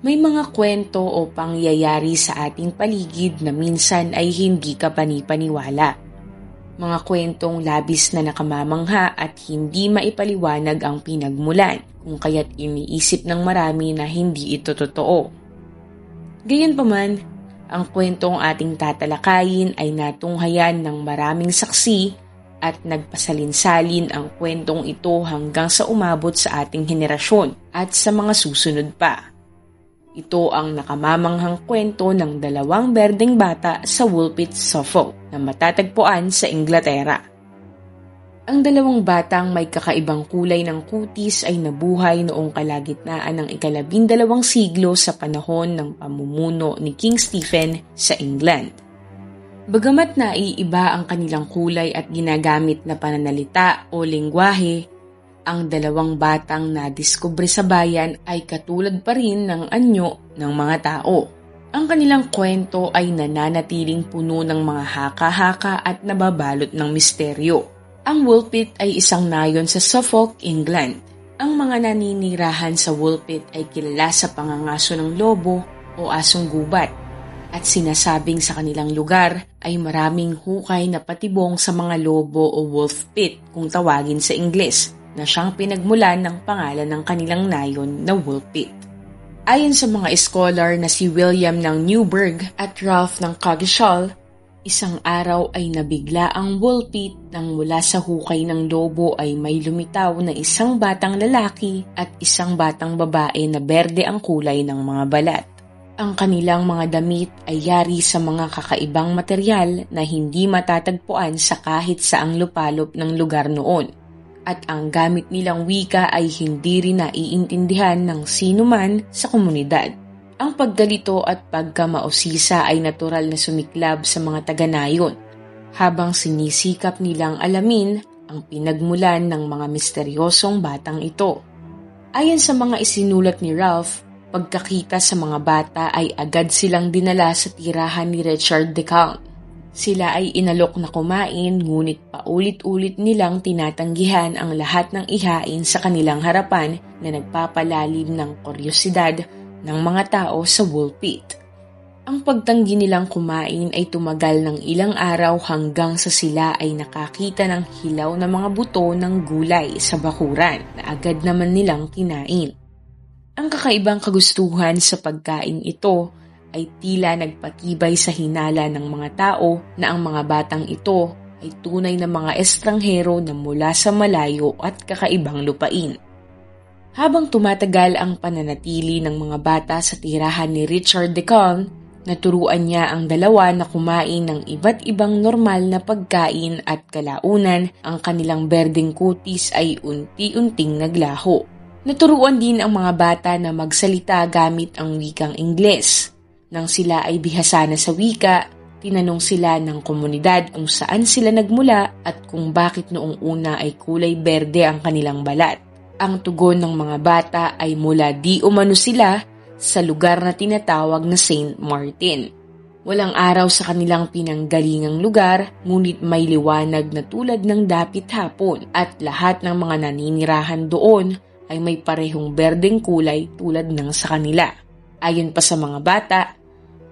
May mga kwento o pangyayari sa ating paligid na minsan ay hindi ka panipaniwala. Mga kwentong labis na nakamamangha at hindi maipaliwanag ang pinagmulan, kung kaya't iniisip ng marami na hindi ito totoo. Gayunpaman, ang kwentong ating tatalakayin ay natunghayan ng maraming saksi at nagpasalinsalin ang kwentong ito hanggang sa umabot sa ating henerasyon at sa mga susunod pa. Ito ang nakamamanghang kwento ng dalawang berdeng bata sa Woolpit, Suffolk na matatagpuan sa Inglaterra. Ang dalawang batang may kakaibang kulay ng kutis ay nabuhay noong kalagitnaan ng ika-12 siglo sa panahon ng pamumuno ni King Stephen sa England. Bagamat naiiba ang kanilang kulay at ginagamit na pananalita o lengguwahe, ang dalawang batang nadiskubre sa bayan ay katulad pa rin ng anyo ng mga tao. Ang kanilang kwento ay nananatiling puno ng mga haka-haka at nababalot ng misteryo. Ang Woolpit ay isang nayon sa Suffolk, England. Ang mga naninirahan sa Woolpit ay kilala sa pangangaso ng lobo o asong gubat at sinasabing sa kanilang lugar ay maraming hukay na patibong sa mga lobo o wolf pit kung tawagin sa Ingles, na siyang pinagmulan ng pangalan ng kanilang nayon na Woolpit. Ayon sa mga scholar na si William ng Newburgh at Ralph ng Coggeshall, isang araw ay nabigla ang Woolpit nang mula sa hukay ng lobo ay may lumitaw na isang batang lalaki at isang batang babae na berde ang kulay ng mga balat. Ang kanilang mga damit ay yari sa mga kakaibang materyal na hindi matatagpuan sa kahit saang lupalop ng lugar noon. At ang gamit nilang wika ay hindi rin naiintindihan ng sino man sa komunidad. Ang paggalito at pagkamausisa ay natural na sumiklab sa mga taga-nayon, habang sinisikap nilang alamin ang pinagmulan ng mga misteryosong batang ito. Ayon sa mga isinulat ni Ralph, pagkakita sa mga bata ay agad silang dinala sa tirahan ni Richard de Calne. Sila ay inalok na kumain, ngunit paulit-ulit nilang tinatanggihan ang lahat ng ihain sa kanilang harapan na nagpapalalim ng kuryosidad ng mga tao sa Woolpit. Ang pagtanggi nilang kumain ay tumagal ng ilang araw hanggang sa sila ay nakakita ng hilaw na mga buto ng gulay sa bakuran na agad naman nilang kinain. Ang kakaibang kagustuhan sa pagkain ito ay tila nagpatibay sa hinala ng mga tao na ang mga batang ito ay tunay na mga estranghero na mula sa malayo at kakaibang lupain. Habang tumatagal ang pananatili ng mga bata sa tirahan ni Richard de Calne, naturuan niya ang dalawa na kumain ng iba't ibang normal na pagkain at kalaunan ang kanilang berdeng kutis ay unti-unting naglaho. Naturuan din ang mga bata na magsalita gamit ang wikang Ingles. Nang sila ay bihasa na sa wika, tinanong sila ng komunidad kung saan sila nagmula at kung bakit noong una ay kulay berde ang kanilang balat. Ang tugon ng mga bata ay mula di umano sila sa lugar na tinatawag na St. Martin. Walang araw sa kanilang pinanggalingang lugar, ngunit may liwanag na tulad ng dapit hapon at lahat ng mga naninirahan doon ay may parehong berdeng kulay tulad ng sa kanila. Ayon pa sa mga bata,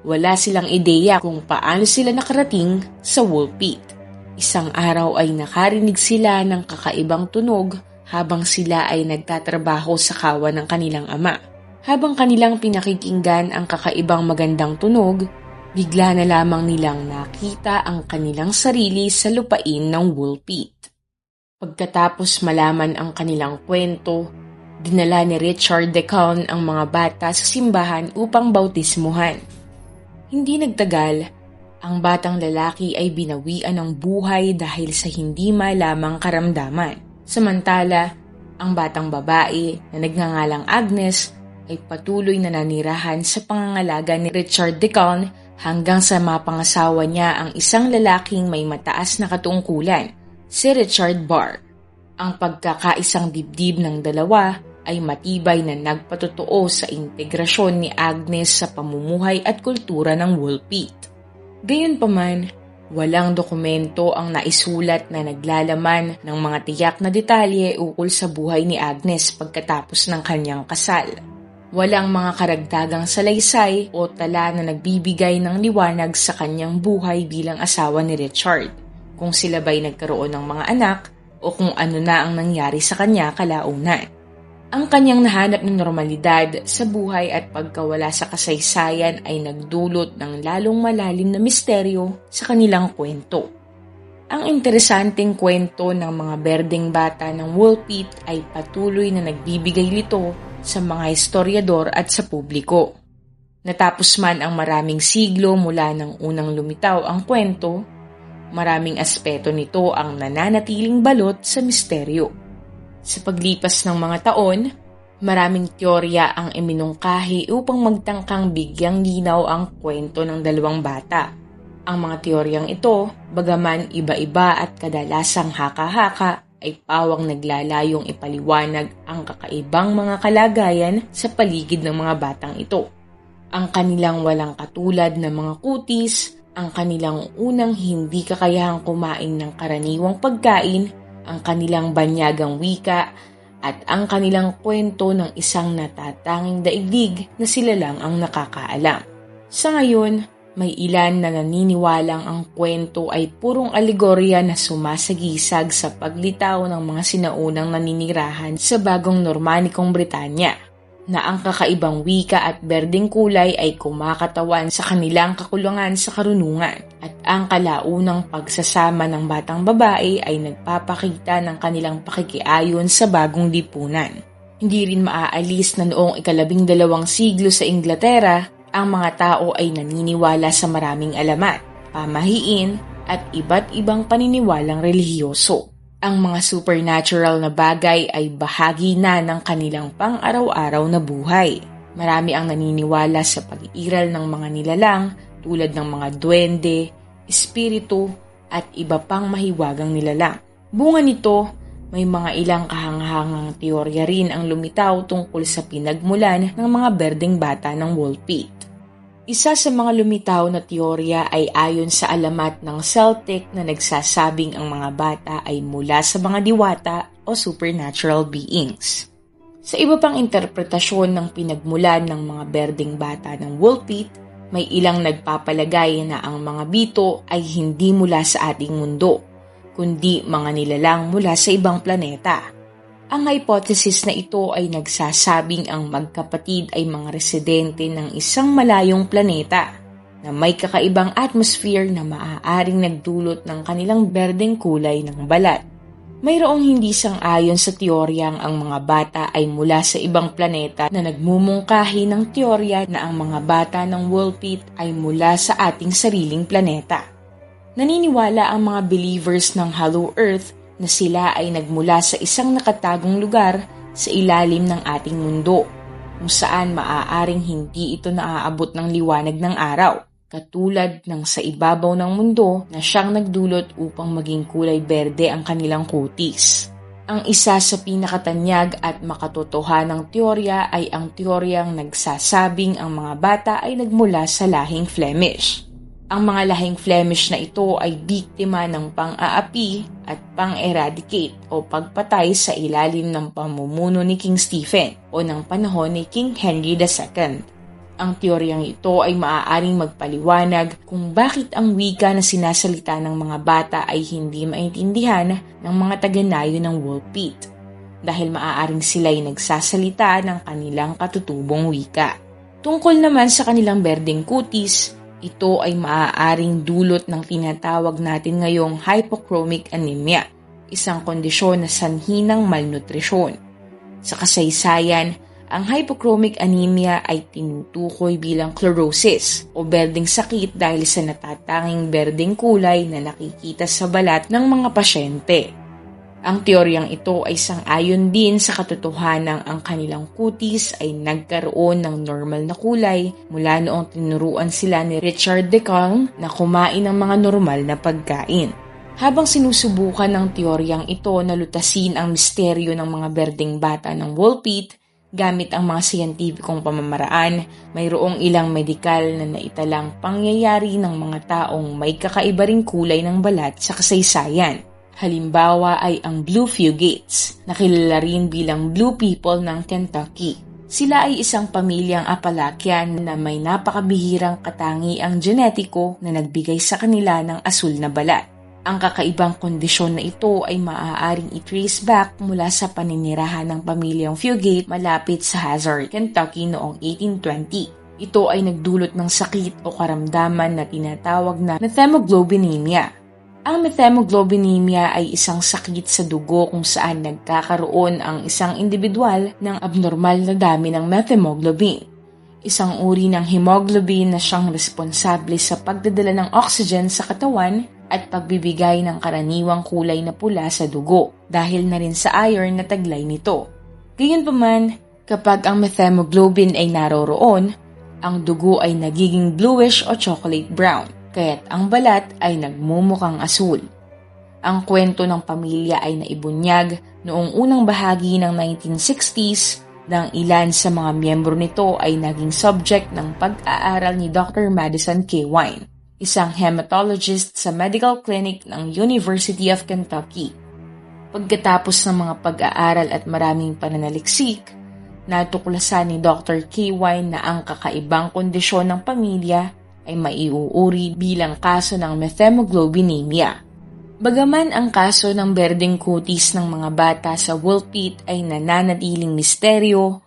wala silang ideya kung paano sila nakarating sa Woolpit. Isang araw ay nakarinig sila ng kakaibang tunog habang sila ay nagtatrabaho sa kawan ng kanilang ama. Habang kanilang pinakikinggan ang kakaibang magandang tunog, bigla na lamang nilang nakita ang kanilang sarili sa lupain ng Woolpit. Pagkatapos malaman ang kanilang kwento, dinala ni Richard de Calne ang mga bata sa simbahan upang bautismuhan. Hindi nagtagal, ang batang lalaki ay binawian ng buhay dahil sa hindi malamang karamdaman. Samantala, ang batang babae na nagngangalang Agnes ay patuloy na nanirahan sa pangangalaga ni Richard de Calne hanggang sa mapangasawa niya ang isang lalaking may mataas na katungkulan, si Richard Barr. Ang pagkakaisang dibdib ng dalawa ay matibay na nagpatotoo sa integrasyon ni Agnes sa pamumuhay at kultura ng Woolpit. Gayunpaman, walang dokumento ang naisulat na naglalaman ng mga tiyak na detalye ukol sa buhay ni Agnes pagkatapos ng kanyang kasal. Walang mga karagdagang salaysay o tala na nagbibigay ng liwanag sa kanyang buhay bilang asawa ni Richard, kung sila ba'y nagkaroon ng mga anak o kung ano na ang nangyari sa kanya kalaunan. Ang kanyang nahanap ng normalidad sa buhay at pagkawala sa kasaysayan ay nagdulot ng lalong malalim na misteryo sa kanilang kwento. Ang interesanteng kwento ng mga berdeng bata ng Woolpit ay patuloy na nagbibigay lito sa mga historiador at sa publiko. Natapos man ang maraming siglo mula nang unang lumitaw ang kwento, maraming aspeto nito ang nananatiling balot sa misteryo. Sa paglipas ng mga taon, maraming teorya ang iminungkahi upang magtangkang bigyang linaw ang kwento ng dalawang bata. Ang mga teoryang ito, bagaman iba-iba at kadalasang haka-haka, ay pawang naglalayong ipaliwanag ang kakaibang mga kalagayan sa paligid ng mga batang ito. Ang kanilang walang katulad na mga kutis, ang kanilang unang hindi kakayahang kumain ng karaniwang pagkain, ang kanilang banyagang wika, at ang kanilang kwento ng isang natatanging daigdig na sila lang ang nakakaalam. Sa ngayon, may ilan na naniniwalang ang kwento ay purong alegorya na sumasagisag sa paglitaw ng mga sinaunang naninirahan sa bagong Normanikong Britanya, na ang kakaibang wika at berdeng kulay ay kumakatawan sa kanilang kakulangan sa karunungan, at ang kalaunang pagsasama ng batang babae ay nagpapakita ng kanilang pakikiayon sa bagong lipunan. Hindi rin maaalis na noong 12 siglo sa Inglaterra, ang mga tao ay naniniwala sa maraming alamat, pamahiin, at iba't ibang paniniwalang relihiyoso. Ang mga supernatural na bagay ay bahagi na ng kanilang pang-araw-araw na buhay. Marami ang naniniwala sa pag-iiral ng mga nilalang tulad ng mga duwende, espiritu, at iba pang mahiwagang nilalang. Bunga nito, may mga ilang kahanghangang teorya rin ang lumitaw tungkol sa pinagmulan ng mga berdeng bata ng Woolpit. Isa sa mga lumitaw na teorya ay ayon sa alamat ng Celtic na nagsasabing ang mga bata ay mula sa mga diwata o supernatural beings. Sa iba pang interpretasyon ng pinagmulan ng mga berdeng bata ng Woolpit, may ilang nagpapalagay na ang mga bito ay hindi mula sa ating mundo, kundi mga nilalang mula sa ibang planeta. Ang hypothesis na ito ay nagsasabing ang magkapatid ay mga residente ng isang malayong planeta na may kakaibang atmosphere na maaaring nagdulot ng kanilang berdeng kulay ng balat. Mayroong hindi sang-ayon sa teoryang ang mga bata ay mula sa ibang planeta na nagmumungkahi ng teorya na ang mga bata ng Woolpit ay mula sa ating sariling planeta. Naniniwala ang mga believers ng Hollow Earth na sila ay nagmula sa isang nakatagong lugar sa ilalim ng ating mundo, kung saan maaaring hindi ito naaabot ng liwanag ng araw, katulad ng sa ibabaw ng mundo na siyang nagdulot upang maging kulay berde ang kanilang kutis. Ang isa sa pinakatanyag at makatotohanang teorya ay ang teoryang nagsasabing ang mga bata ay nagmula sa lahing Flemish. Ang mga lahing Flemish na ito ay biktima ng pang-aapi at pang-eradicate o pagpatay sa ilalim ng pamumuno ni King Stephen o ng panahon ni King Henry II. Ang teoryang ito ay maaaring magpaliwanag kung bakit ang wika na sinasalita ng mga bata ay hindi maintindihan ng mga taga-nayo ng Woolpit, dahil maaaring sila'y nagsasalita ng kanilang katutubong wika. Tungkol naman sa kanilang berdeng kutis, ito ay maaaring dulot ng tinatawag natin ngayong hypochromic anemia, isang kondisyon na sanhi ng malnutrisyon. Sa kasaysayan, ang hypochromic anemia ay tinutukoy bilang chlorosis o berdeng sakit dahil sa natatanging berdeng kulay na nakikita sa balat ng mga pasyente. Ang teoryang ito ay sang-ayon din sa katotohanang ang kanilang kutis ay nagkaroon ng normal na kulay mula noong tinuruan sila ni Richard de Calne na kumain ng mga normal na pagkain. Habang sinusubukan ng teoryang ito na lutasin ang misteryo ng mga berdeng bata ng Woolpit, gamit ang mga siyentipikong pamamaraan, mayroong ilang medikal na naitalang pangyayari ng mga taong may kakaiba ring kulay ng balat sa kasaysayan. Halimbawa ay ang Blue Fugates, na kilala rin bilang Blue People ng Kentucky. Sila ay isang pamilyang Apalachian na may napakabihirang katangiang genetiko na nagbigay sa kanila ng asul na balat. Ang kakaibang kondisyon na ito ay maaaring i-trace back mula sa paninirahan ng pamilyang Fugate malapit sa Hazard, Kentucky noong 1820. Ito ay nagdulot ng sakit o karamdaman na tinatawag na methemoglobinemia. Ang methemoglobinemia ay isang sakit sa dugo kung saan nagkakaroon ang isang individual ng abnormal na dami ng methemoglobin, isang uri ng hemoglobin na siyang responsable sa pagdadala ng oxygen sa katawan at pagbibigay ng karaniwang kulay na pula sa dugo dahil na rin sa iron na taglay nito. Gayunpaman, kapag ang methemoglobin ay naroroon, ang dugo ay nagiging bluish o chocolate brown, kaya't ang balat ay nagmumukhang asul. Ang kwento ng pamilya ay naibunyag noong unang bahagi ng 1960s nang ilan sa mga miyembro nito ay naging subject ng pag-aaral ni Dr. Madison K. Wine, isang hematologist sa medical clinic ng University of Kentucky. Pagkatapos ng mga pag-aaral at maraming pananaliksik, natuklasan ni Dr. K. Wine na ang kakaibang kondisyon ng pamilya ay maiuuri bilang kaso ng methemoglobinemia. Bagaman ang kaso ng berdeng kutis ng mga bata sa Woolpit ay nananatiling misteryo,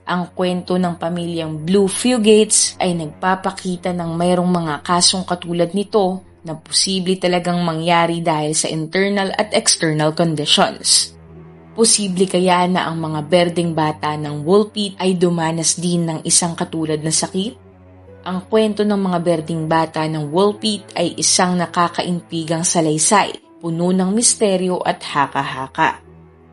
ang kwento ng pamilyang Blue Fugates ay nagpapakita ng mayroong mga kasong katulad nito na posible talagang mangyari dahil sa internal at external conditions. Posible kaya na ang mga berdeng bata ng Woolpit ay dumanas din ng isang katulad na sakit? Ang kwento ng mga berdeng bata ng Woolpit ay isang nakakaimpigang salaysay, puno ng misteryo at haka-haka.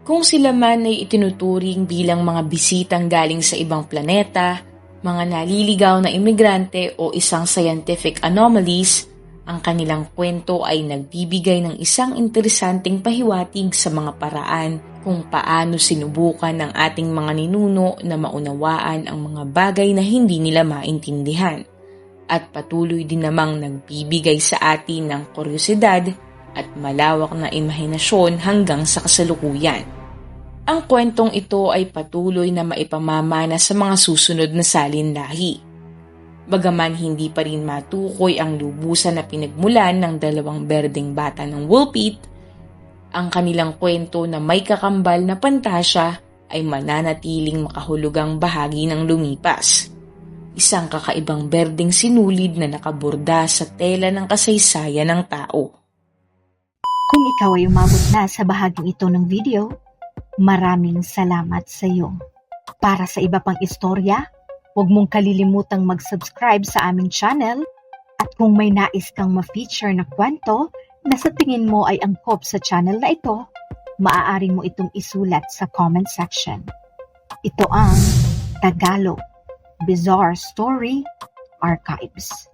Kung sila man ay itinuturing bilang mga bisitang galing sa ibang planeta, mga naliligaw na imigrante o isang scientific anomalies, ang kanilang kwento ay nagbibigay ng isang interesanteng pahiwatig sa mga paraan kung paano sinubukan ng ating mga ninuno na maunawaan ang mga bagay na hindi nila maintindihan, at patuloy din namang nagbibigay sa atin ng kuryosidad at malawak na imahinasyon hanggang sa kasalukuyan. Ang kwentong ito ay patuloy na maipamamana sa mga susunod na salinlahi. Bagaman hindi pa rin matukoy ang lubusan na pinagmulan ng dalawang berdeng bata ng Woolpit, ang kanilang kwento na may kakambal na pantasya ay mananatiling makahulugang bahagi ng lumipas. Isang kakaibang berdeng sinulid na nakaborda sa tela ng kasaysayan ng tao. Kung ikaw ay umabot na sa bahaging ito ng video, maraming salamat sa iyo. Para sa iba pang istorya, huwag mong kalilimutang mag-subscribe sa aming channel, at kung may nais kang ma-feature na kwento na sa tingin mo ay angkop sa channel na ito, maaari mo itong isulat sa comment section. Ito ang Tagalog Bizarre Story Archives.